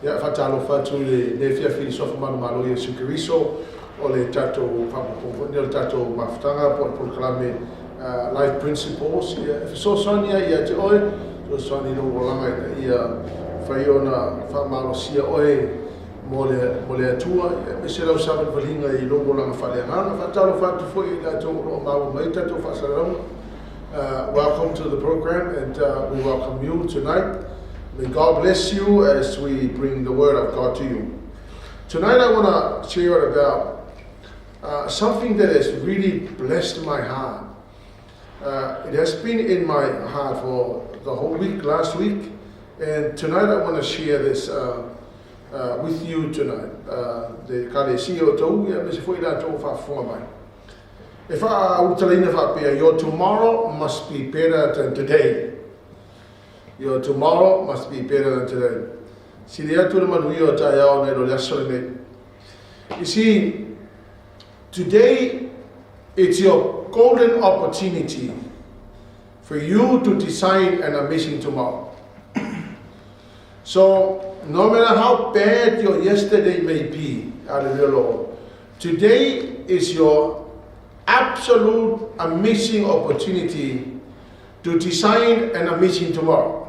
Ya fatalo fatu le fia filosofa manu malo Yesu Kristo o le tato papo le tato maftanga por proclame life principles ia so sonia ia te oi so sonia no langa ia faiona fa malo sia oi mole atua e se lo sabe valinga I longo langa faleanga fatalo fatu foi la to ro mau mai tato fa salong. Welcome to the program, and we welcome you tonight. May God bless you as we bring the Word of God to you. Tonight I want to share about something that has really blessed my heart. It has been in my heart for the whole week, last week, and tonight I want to share this with you tonight. The Kalesi Otahuhu, Mr. Fuida Tofa Forma. If your tomorrow must be better than today. Your tomorrow must be better than today. You see, today it's your golden opportunity for you to design an amazing tomorrow. So, no matter how bad your yesterday may be, today is your absolute amazing opportunity to design an amazing tomorrow.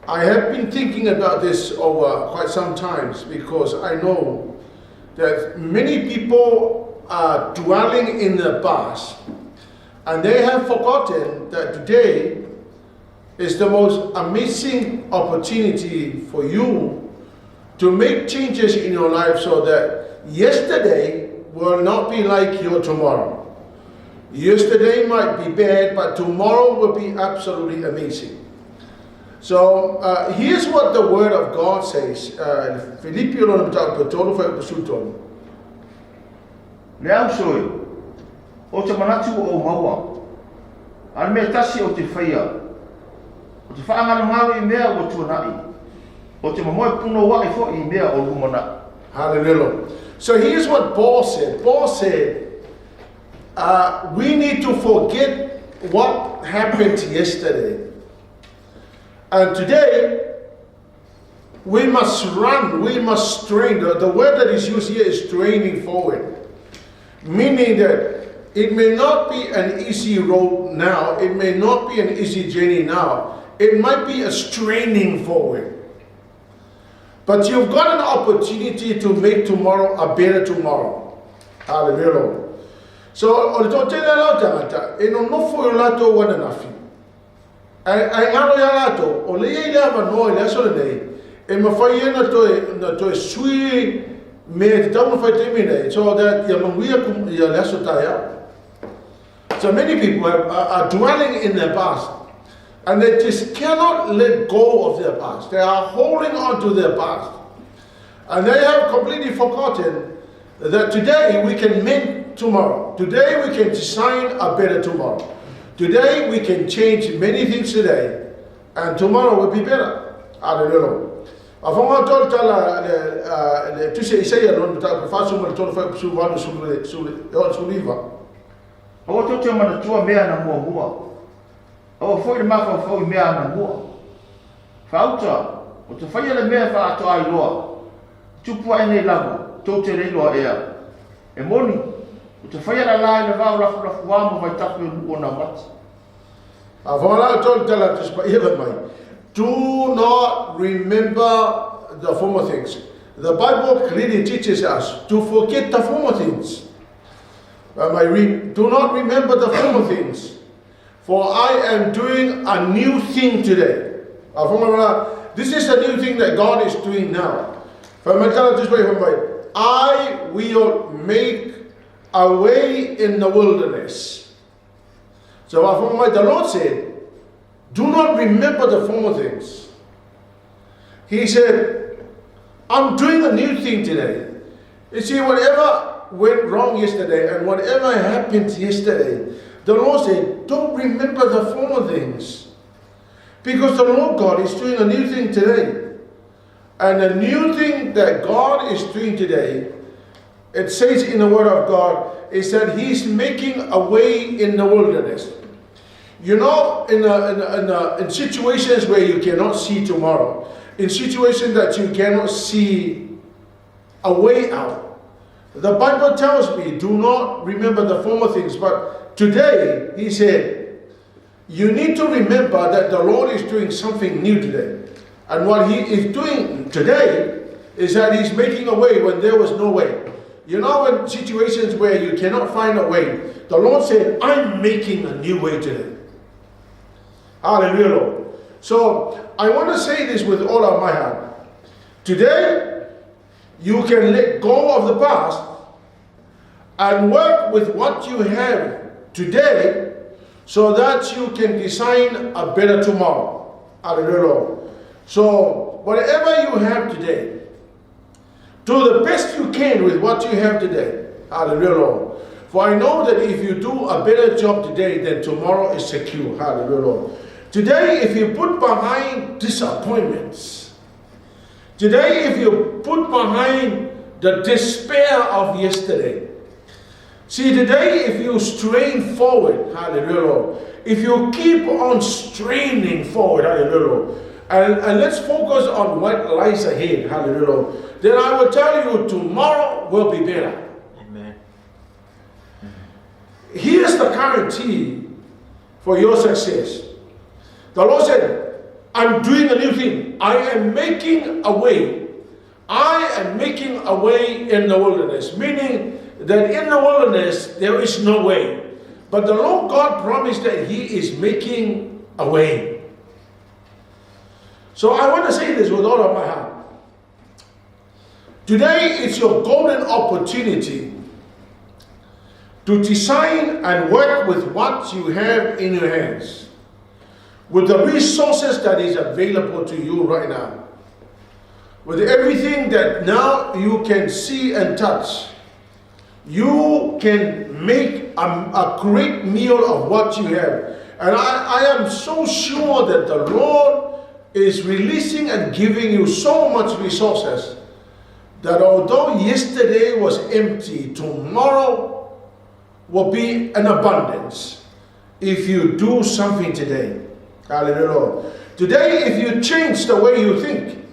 I have been thinking about this over quite some times because I know that many people are dwelling in the past and they have forgotten that today is the most amazing opportunity for you to make changes in your life so that yesterday will not be like your tomorrow. Yesterday might be bad, but tomorrow will be absolutely amazing. So here's what the Word of God says. Filipiano Paulo Fatu. Leau soi, o te manatu o maua, an me tasi o te whaia, o te whaanganu I mea o tuanai, o te mamoe puno wai fo I mea o lumana. Hallelujah. So here's what Paul said. Paul said, we need to forget what happened yesterday. And today, we must run, we must strain. The word that is used here is straining forward. Meaning that it may not be an easy road now, it may not be an easy journey now. It might be a straining forward. But you've got an opportunity to make tomorrow a better tomorrow. Hallelujah. So, o le tō tēnei lau tangata, e no nofo I lato wana nafi. Ai ngaro ia lato, o le ia lea manoa I lea sole nei, e mawhai e na toe sui me te tau mawhai temi nei, so that ia manguia ia lea so taia. So many people are dwelling in their past. And they just cannot let go of their past. They are holding on to their past. And they have completely forgotten that today we can mend tomorrow. Today we can design a better tomorrow. Today we can change many things today. And tomorrow will be better. Hallelujah. Afonga tol tala tu se Isaia non ta fa suma tol fa su vanu suliva. O to te mana tua mea na mua. O foi ma foi mea na mua. Fauta, o te whaia le mea wha ato ai loa. Tupua nei lago, tau te rei loa ea. E moni, o te whaia la lai le vau lafu wamo vai tapu o na mati. A whanala tol tala te spa ia mai. Do not remember the former things. The Bible clearly teaches us to forget the former things. Do not remember the former things. For I am doing a new thing today. This is a new thing that God is doing now. I will make a way in the wilderness. So the Lord said, do not remember the former things. He said, I'm doing a new thing today. You see, whatever went wrong yesterday and whatever happened yesterday, the Lord said, don't remember the former things. Because the Lord God is doing a new thing today. And the new thing that God is doing today, it says in the Word of God, is that He's making a way in the wilderness. You know, in situations where you cannot see tomorrow, in situations that you cannot see a way out. The Bible tells me, do not remember the former things, but today, he said, you need to remember that the Lord is doing something new today. And what he is doing today is that he's making a way when there was no way. You know, in situations where you cannot find a way, the Lord said, I'm making a new way today. Hallelujah, Lord. So, I want to say this with all of my heart. Today, you can let go of the past and work with what you have today so that you can design a better tomorrow. Hallelujah, Lord. So, whatever you have today, do the best you can with what you have today. Hallelujah, Lord. For I know that if you do a better job today, then tomorrow is secure. Hallelujah, Lord. Today, if you put behind disappointments, today, if you put behind the despair of yesterday, see, today, if you strain forward, hallelujah, Lord, if you keep on straining forward, hallelujah, Lord, and let's focus on what lies ahead, hallelujah, Lord, then I will tell you tomorrow will be better. Amen. Here's the guarantee for your success. The Lord said, I'm doing a new thing. I am making a way. I am making a way in the wilderness. Meaning that in the wilderness, there is no way. But the Lord God promised that He is making a way. So I want to say this with all of my heart. Today is your golden opportunity to design and work with what you have in your hands, with the resources that is available to you right now, with everything that now you can see and touch. You can make a great meal of what you have. And I am so sure that the Lord is releasing and giving you so much resources that although yesterday was empty, tomorrow will be an abundance if you do something today. Hallelujah, Lord. Today, if you change the way you think,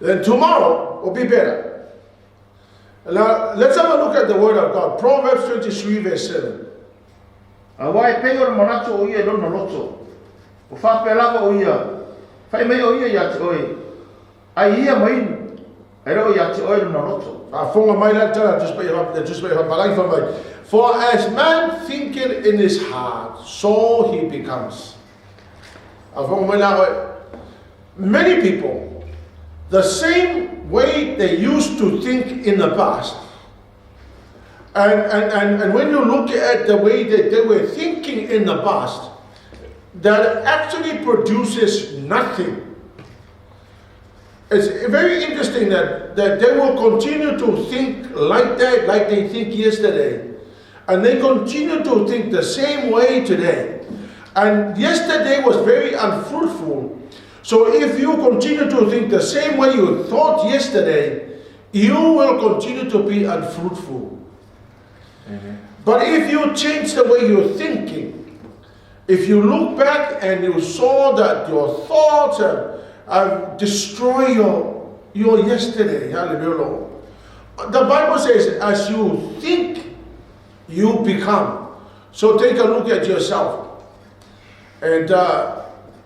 then tomorrow will be better. Now, let's have a look at the Word of God. Proverbs 23, verse 7. Awai peo manacho o ia dono loto. O fa pelava o ia. Fai me o ia ya te oi. Ai ia mai. Ai ro ya te oi dono loto. Fonga mai la tala just by palai for me. For as man thinketh in his heart, so he becomes. Many people, the same way they used to think in the past, and when you look at the way that they were thinking in the past, that actually produces nothing. It's very interesting that they will continue to think like that, like they think yesterday, and they continue to think the same way today. And yesterday was very unfruitful. So if you continue to think the same way you thought yesterday, you will continue to be unfruitful. Mm-hmm. But if you change the way you're thinking, if you look back and you saw that your thoughts have destroyed your yesterday, hallelujah, Lord. The Bible says, as you think, you become. So take a look at yourself. And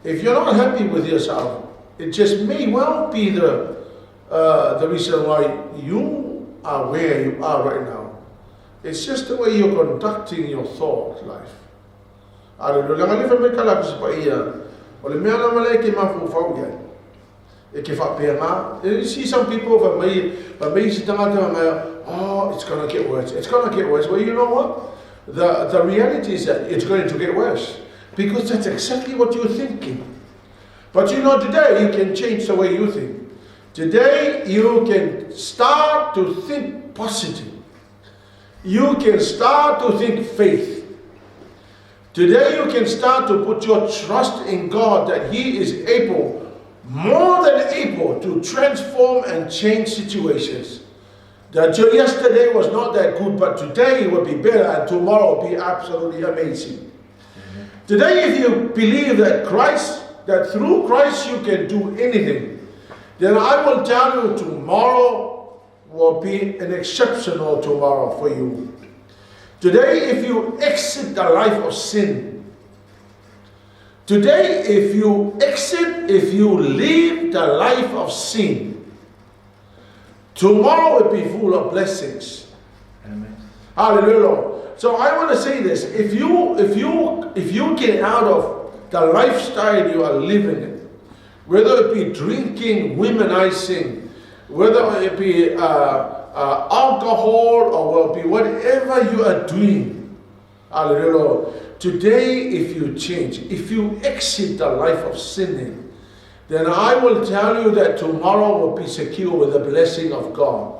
if you're not happy with yourself, it just may well be the reason why you are where you are right now. It's just the way you're conducting your thought life. You see some people, oh, it's going to get worse. It's going to get worse. Well, you know what? The reality is that it's going to get worse. Because that's exactly what you're thinking. But you know, today you can change the way you think. Today you can start to think positive. You can start to think faith. Today you can start to put your trust in God that He is able, more than able, to transform and change situations. That your yesterday was not that good, but today will be better and tomorrow will be absolutely amazing. Today, if you believe that Christ that through Christ you can do anything, then I will tell you tomorrow will be an exceptional tomorrow for you. Today, if you exit the life of sin, today, if you leave the life of sin, tomorrow will be full of blessings. Amen. Hallelujah. So I want to say this: if you get out of the lifestyle you are living in, whether it be drinking, womanizing, whether it be alcohol, or will be whatever you are doing, hallelujah. Today, if you change, if you exit the life of sinning, then I will tell you that tomorrow will be secure with the blessing of God.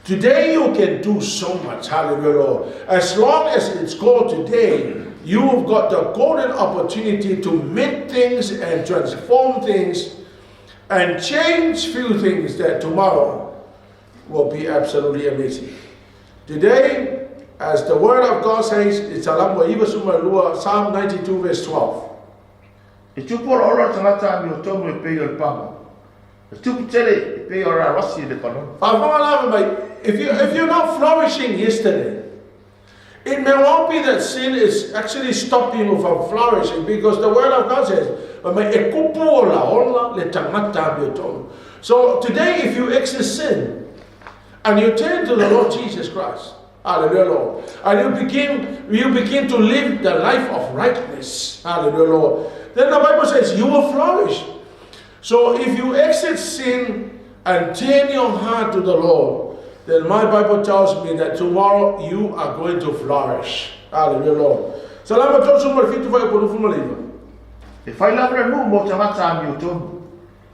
Today you can do so much, hallelujah. As long as it's called today, you've got the golden opportunity to make things and transform things and change few things that tomorrow will be absolutely amazing. Today, as the word of God says, it's Psalm 92 verse 12. E tupu ora tangata mi o tomu e pei o le pama. E tupu tele e pei o ra rosi le pano. If you're not flourishing yesterday, it may well be that sin is actually stopping you from flourishing, because the word of God says, so today, if you exit sin and you turn to the Lord Jesus Christ, hallelujah, Lord, and you begin to live the life of righteousness, hallelujah, Lord, then the Bible says you will flourish. So if you exit sin and turn your heart to the Lord, then my Bible tells me that tomorrow you are going to flourish. Hallelujah, Lord. Salama to sumber fitu vai por fuma liva. E fai lavra nu mo tangata mi o tomu.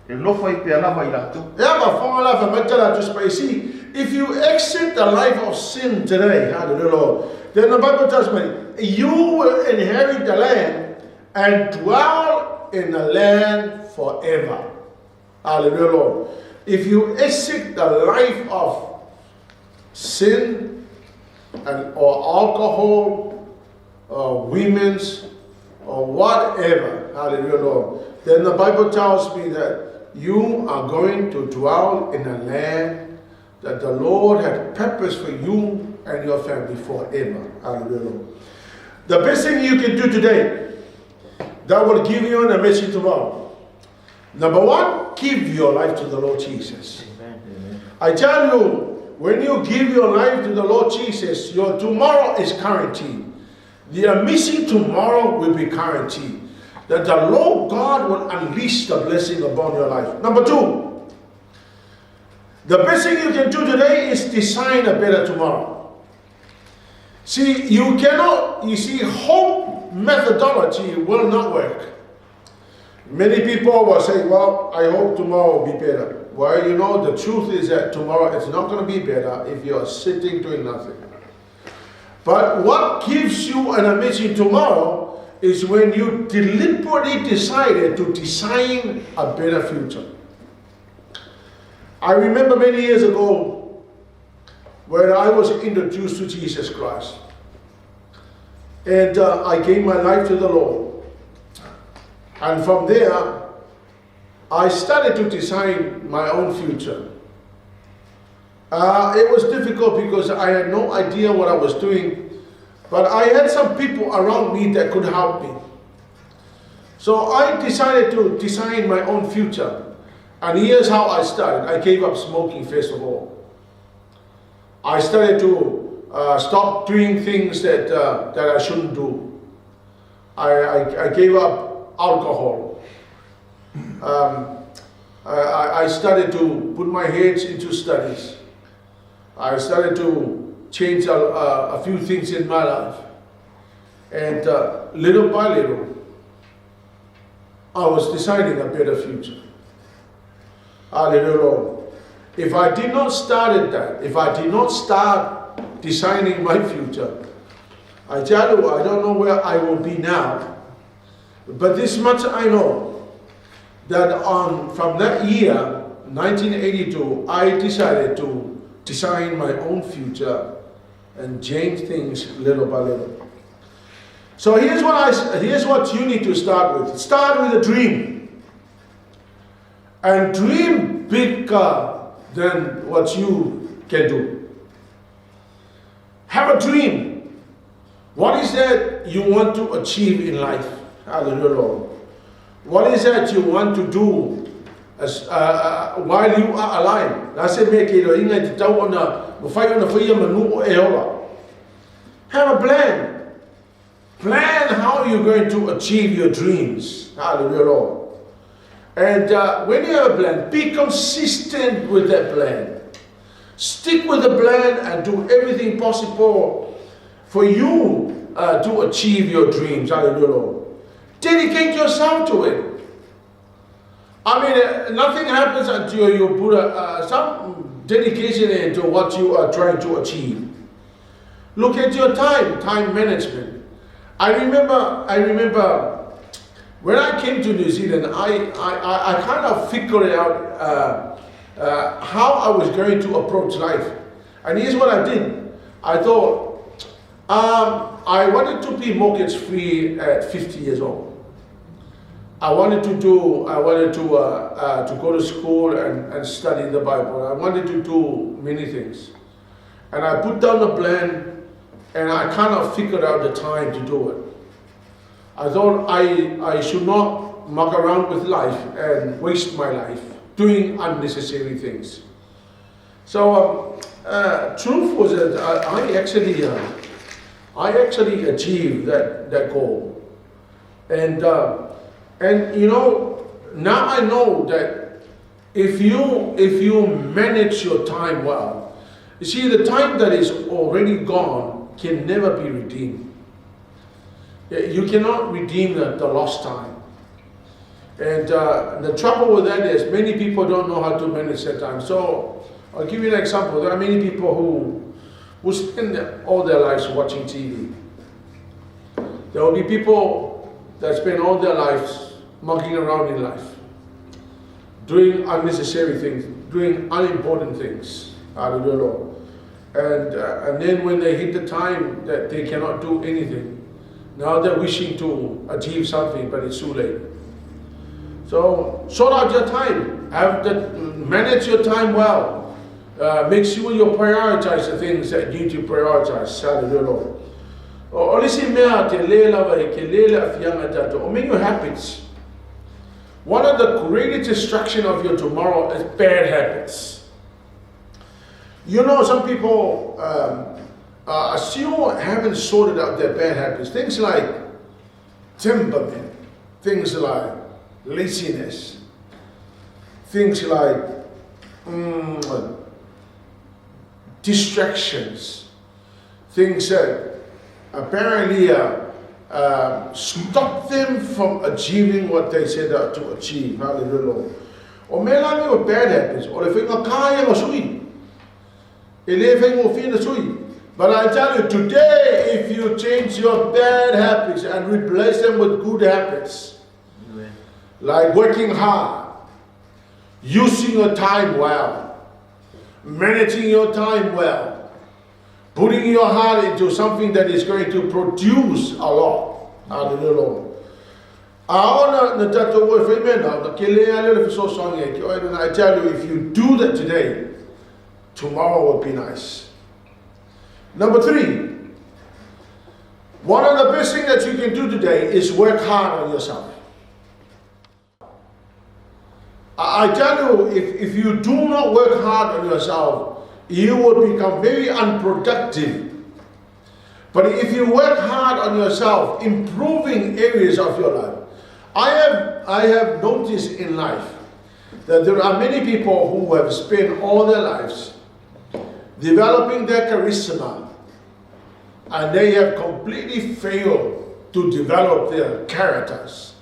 E no fai pe lava I lato. Yeah, but fuma lava matala to spicy. If you exit the life of sin today, hallelujah, Lord, then the Bible tells me you will inherit the land and dwell in the land forever. Hallelujah, Lord. If you exit the life of sin or alcohol or women's or whatever, hallelujah, Lord, then the Bible tells me that you are going to dwell in a land that the Lord had purposed for you and your family forever. Hallelujah, Lord. The best thing you can do today that will give you an message tomorrow. Number one, give your life to the Lord Jesus. Amen. Amen. I tell you, when you give your life to the Lord Jesus, your tomorrow is guaranteed. The missing tomorrow will be guaranteed. That the Lord God will unleash the blessing upon your life. Number two, the best thing you can do today is design a better tomorrow. See, hope methodology will not work. Many people will say, well, I hope tomorrow will be better. Well, you know, the truth is that tomorrow it's not going to be better if you're sitting doing nothing. But what gives you an amazing tomorrow is when you deliberately decided to design a better future. I remember many years ago when I was introduced to Jesus Christ. And I gave my life to the Lord. And from there, I started to design my own future. It was difficult because I had no idea what I was doing, but I had some people around me that could help me. So I decided to design my own future. And here's how I started. I gave up smoking first of all. I started to stop doing things that I shouldn't do. I gave up alcohol. I started to put my head into studies. I started to change a few things in my life. And little by little, I was designing a better future. Hallelujah, Lord. If I did not start that, if I did not start designing my future, I tell you, I don't know where I will be now. But this much I know, that from that year, 1982, I decided to design my own future and change things little by little. So here's what you need to start with. Start with a dream. and dream bigger than what you can do. Have a dream. What is that you want to achieve in life? Hallelujah. What is that you want to do as, while you are alive? Have a plan. Plan how you're going to achieve your dreams. Hallelujah. And when you have a plan, be consistent with that plan. Stick with the plan and do everything possible for you to achieve your dreams. Hallelujah. Dedicate yourself to it. I mean, nothing happens until you put some dedication into what you are trying to achieve. Look at your time management. I remember when I came to New Zealand, I kind of figured out how I was going to approach life. And here's what I did. I thought, I wanted to be mortgage free at 50 years old. I wanted to go to school and study the Bible. I wanted to do many things. And I put down the plan, and I kind of figured out the time to do it. I thought I should not muck around with life and waste my life doing unnecessary things. So truth was that I actually achieved that goal. And you know, now I know that if you manage your time well, you see, the time that is already gone can never be redeemed. You cannot redeem the lost time. And the trouble with that is many people don't know how to manage their time. So I'll give you an example. There are many people who spend all their lives watching TV. There will be people that spend all their lives mucking around in life, doing unnecessary things, doing unimportant things. Hallelujah. And then when they hit the time that they cannot do anything, now they're wishing to achieve something, but it's too late. So sort out your time. Manage your time well. Make sure you prioritize the things that you need to prioritize. Hallelujah. Or listen, your habits. One of the greatest destruction of your tomorrow is bad habits. You know, some people still haven't sorted out their bad habits. Things like temperament, things like laziness, things like distractions, things that apparently stop them from achieving what they set out to achieve. Hallelujah. Or maybe with bad habits, or if you but I tell you, today, if you change your bad habits and replace them with good habits, amen, like working hard, using your time well, managing your time well, putting your heart into something that is going to produce a lot. Hallelujah. I tell you, if you do that today, tomorrow will be nice. Number 3, one of the best things that you can do today is work hard on yourself. I tell you, if you do not work hard on yourself, you will become very unproductive. But if you work hard on yourself, improving areas of your life, I have noticed in life that there are many people who have spent all their lives developing their charisma, and they have completely failed to develop their characters.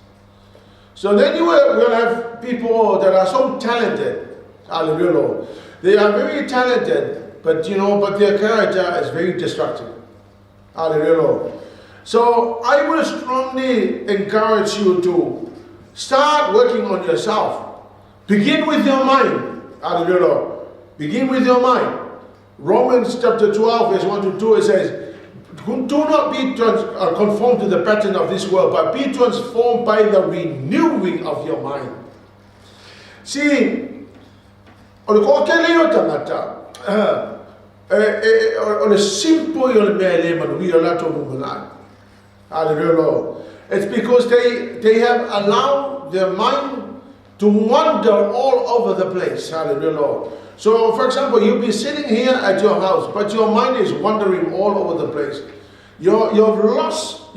So then you will have people that are so talented, hallelujah. They are very talented, but their character is very destructive. Hallelujah. So I will strongly encourage you to start working on yourself. Begin with your mind. Hallelujah. Begin with your mind. Romans chapter 12 verse 1 to 2, it says, do not be conformed to the pattern of this world, but be transformed by the renewing of your mind. See, o le ko ke le o tangata. O le simple o le mea le manui o lato mungai. Hallelujah. It's because they have allowed their mind to wander all over the place. Hallelujah. So, for example, you'll be sitting here at your house, but your mind is wandering all over the place. You've lost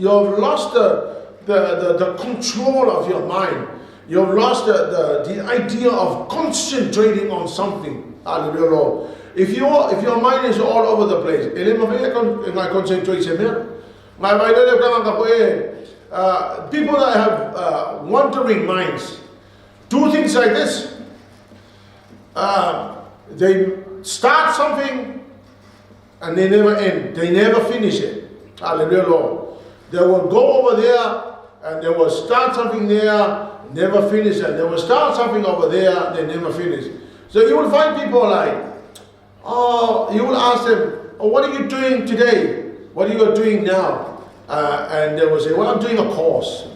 the control of your mind. You've lost the idea of concentrating on something. Hallelujah. If your mind is all over the place, people that have wandering minds do things like this. They start something and they never end. They never finish it. Hallelujah. They will go over there and they will start something there, never finish it. They will start something over there, they never finish. So you will find people like, you will ask them, what are you doing today? What are you doing now? And they will say, well, I'm doing a course.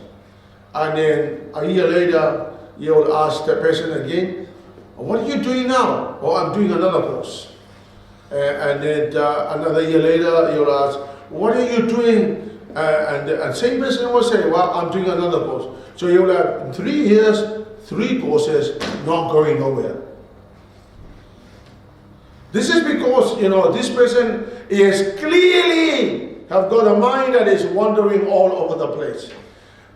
And then a year later, you will ask the person again, what are you doing now? Oh, I'm doing another course. And then another year later, you'll ask, what are you doing? And same person will say, well, I'm doing another course. So you'll have in 3 years, 3 courses, not going nowhere. This is because, this person is clearly have got a mind that is wandering all over the place.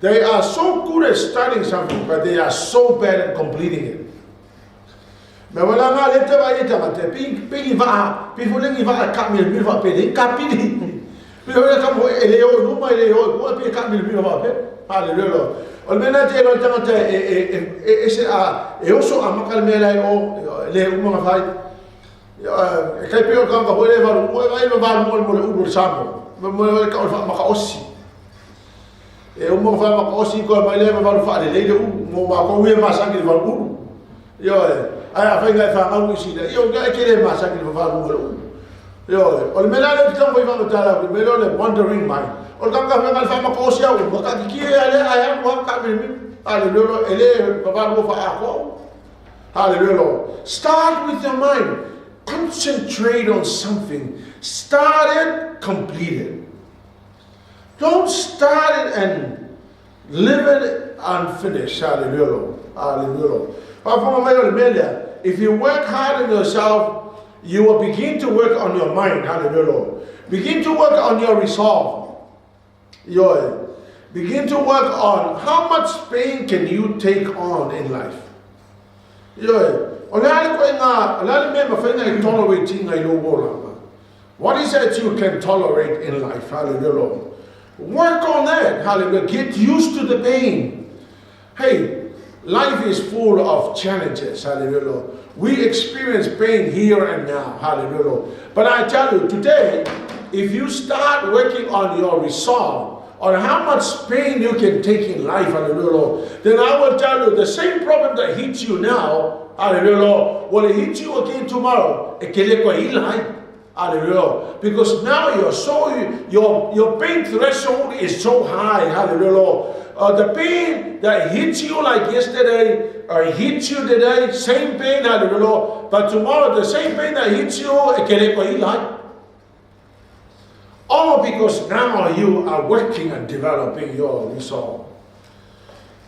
They are so good at starting something, but they are so bad at completing it. Wandering mind. Hallelujah. Start with your mind. Concentrate on something. Start it, complete it. Don't start it and live it unfinished. Hallelujah. Hallelujah. If you work hard on yourself, you will begin to work on your mind. Hallelujah. Begin to work on your resolve. Begin to work on how much pain can you take on in life. What is that you can tolerate in life? Hallelujah. Work on that. Hallelujah. Get used to the pain. Hey, life is full of challenges. Hallelujah. We experience pain here and now. Hallelujah. But I tell you, today, if you start working on your resolve, on how much pain you can take in life, hallelujah, then I will tell you, the same problem that hits you now, hallelujah, will hit you again tomorrow. Hallelujah. Because now your pain threshold is so high. Hallelujah. The pain that hits you like yesterday or hits you today, same pain, hallelujah. But tomorrow the same pain that hits you, all because now you are working and developing your resolve.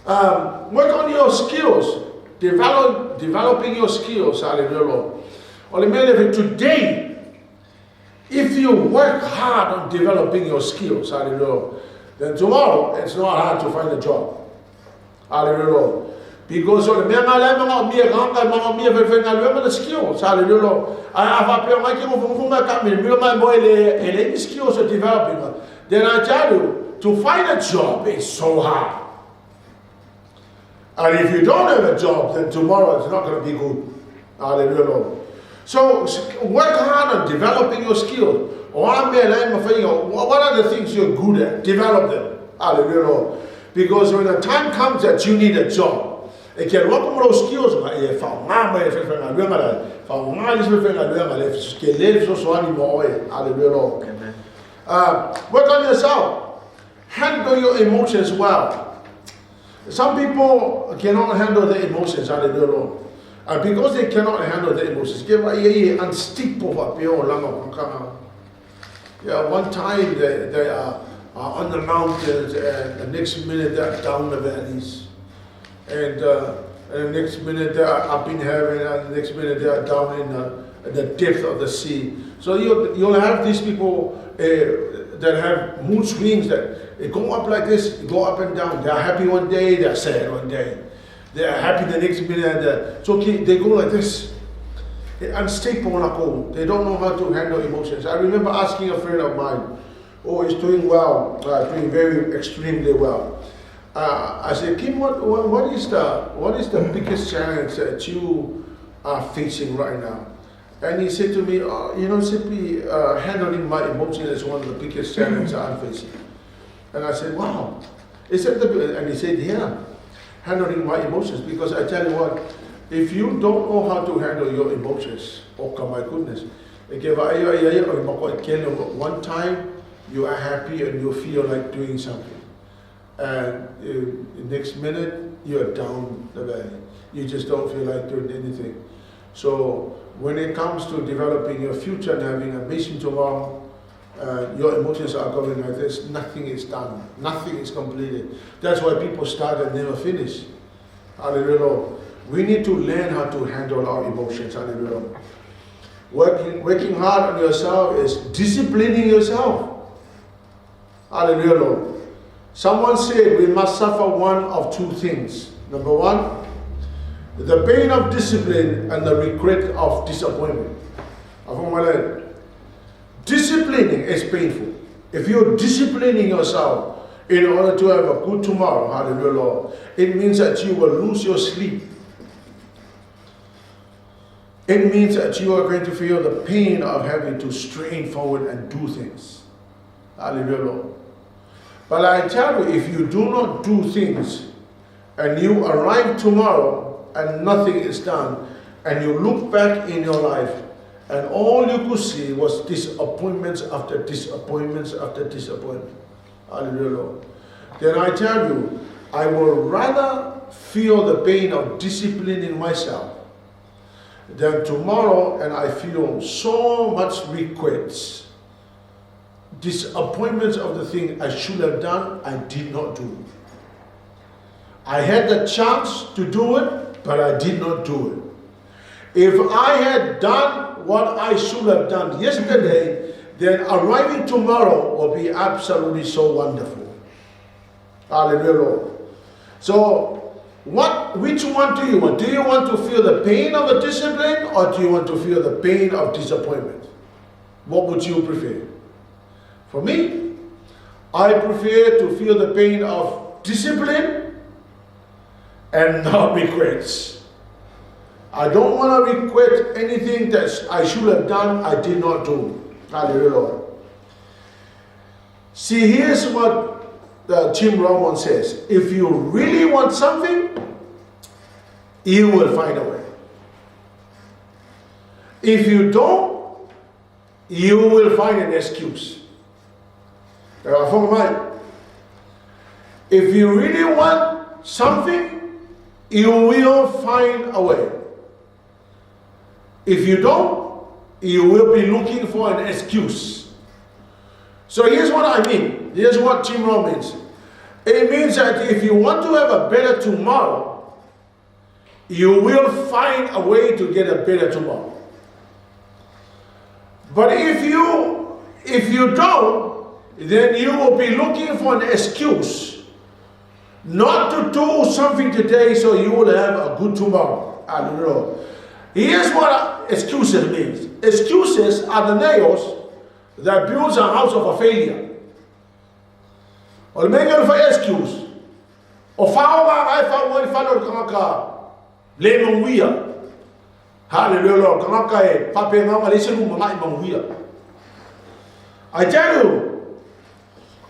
Work on your skills. Developing your skills. Hallelujah. Today, if you work hard on developing your skills, hallelujah, then tomorrow it's not hard to find a job. Hallelujah. Because the skills, hallelujah. Skills are developing. Then I tell you, to find a job is so hard. And if you don't have a job, then tomorrow it's not going to be good. Hallelujah. So work hard on developing your skills. What are the things you're good at? Develop them. Hallelujah. Because when the time comes that you need a job, it can work on those skills. Work on yourself. Handle your emotions well. Some people cannot handle their emotions, hallelujah. And because they cannot handle their emotions, one time they are on the mountains, and the next minute they are down the valleys. And the next minute they are up in heaven, and the next minute they are down in the depth of the sea. So you'll have these people that have mood swings that they go up like this, go up and down. They are happy one day, they are sad one day. They are happy the next minute. So they go like this. Unstable. They don't know how to handle emotions. I remember asking a friend of mine, he's doing well, doing very extremely well. I said, Kim, what is the biggest challenge that you are facing right now? And he said to me, Sepi, handling my emotions is one of the biggest challenges I'm facing. And I said, wow. And he said, yeah, handling my emotions. Because I tell you what, if you don't know how to handle your emotions, oh my goodness, one time you are happy and you feel like doing something. And the next minute you are down the valley. You just don't feel like doing anything. So when it comes to developing your future and having a mission tomorrow, your emotions are going like this, nothing is done, nothing is completed. That's why people start and never finish. Hallelujah. We need to learn how to handle our emotions. Hallelujah. Working hard on yourself is disciplining yourself. Hallelujah. Someone said we must suffer one of two things. Number one, the pain of discipline and the regret of disappointment. Disciplining is painful. If you're disciplining yourself in order to have a good tomorrow, hallelujah, it means that you will lose your sleep. It means that you are going to feel the pain of having to strain forward and do things. Hallelujah. But I tell you, if you do not do things and you arrive tomorrow and nothing is done, and you look back in your life and all you could see was disappointments after disappointments after disappointment. Hallelujah. Then I tell you, I will rather feel the pain of disciplining myself than tomorrow and I feel so much regrets, disappointments of the thing I should have done, I did not do. I had the chance to do it, but I did not do it. If I had done what I should have done yesterday, then arriving tomorrow will be absolutely so wonderful. Hallelujah. So, which one do you want? Do you want to feel the pain of a discipline, or do you want to feel the pain of disappointment? What would you prefer? For me, I prefer to feel the pain of discipline and not regrets. I don't want to regret anything that I should have done, I did not do. Hallelujah. See, here's what Jim Rohn says. If you really want something, you will find a way. If you don't, you will find an excuse. If you really want something, you will find a way. If you don't, you will be looking for an excuse. So here's what I mean. Here's what Jim Rohn means. It means that if you want to have a better tomorrow, you will find a way to get a better tomorrow. But if you don't, then you will be looking for an excuse not to do something today so you will have a good tomorrow. Hallelujah. Here's what excuses means. Excuses are the nails that builds a house of a failure. Or make it for excuse. Or I tell you,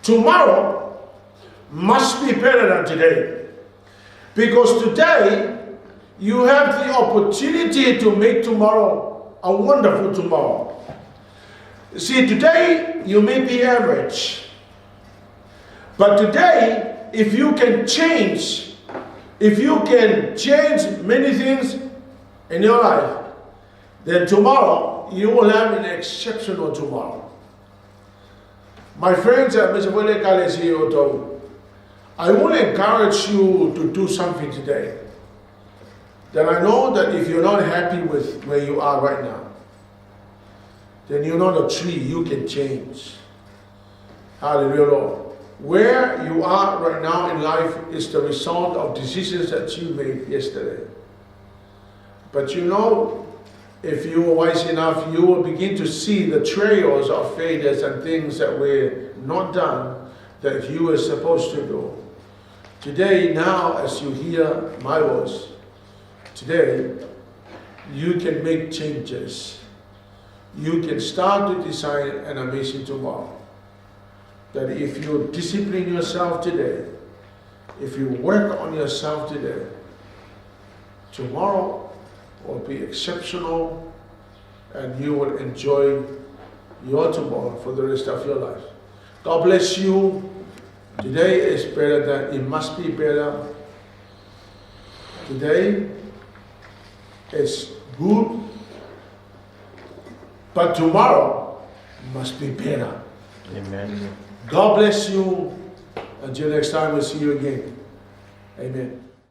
tomorrow must be better than today. Because today, you have the opportunity to make tomorrow a wonderful tomorrow. See, today you may be average. But today, if you can change If you can change many things in your life, then tomorrow you will have an exceptional tomorrow. My friends at Otahuhu, I want to encourage you to do something today. That I know that if you're not happy with where you are right now, then you're not a tree, you can change. Hallelujah, Lord. Where you are right now in life is the result of decisions that you made yesterday. But you know, if you were wise enough, you will begin to see the trails of failures and things that were not done that you were supposed to do. Today, now, as you hear my voice, today, you can make changes. You can start to design an amazing tomorrow. That if you discipline yourself today, if you work on yourself today, tomorrow will be exceptional and you will enjoy your tomorrow for the rest of your life. God bless you. Today is better than it must be better. Today is good, but tomorrow must be better. Amen. God bless you. Until next time, we'll see you again. Amen.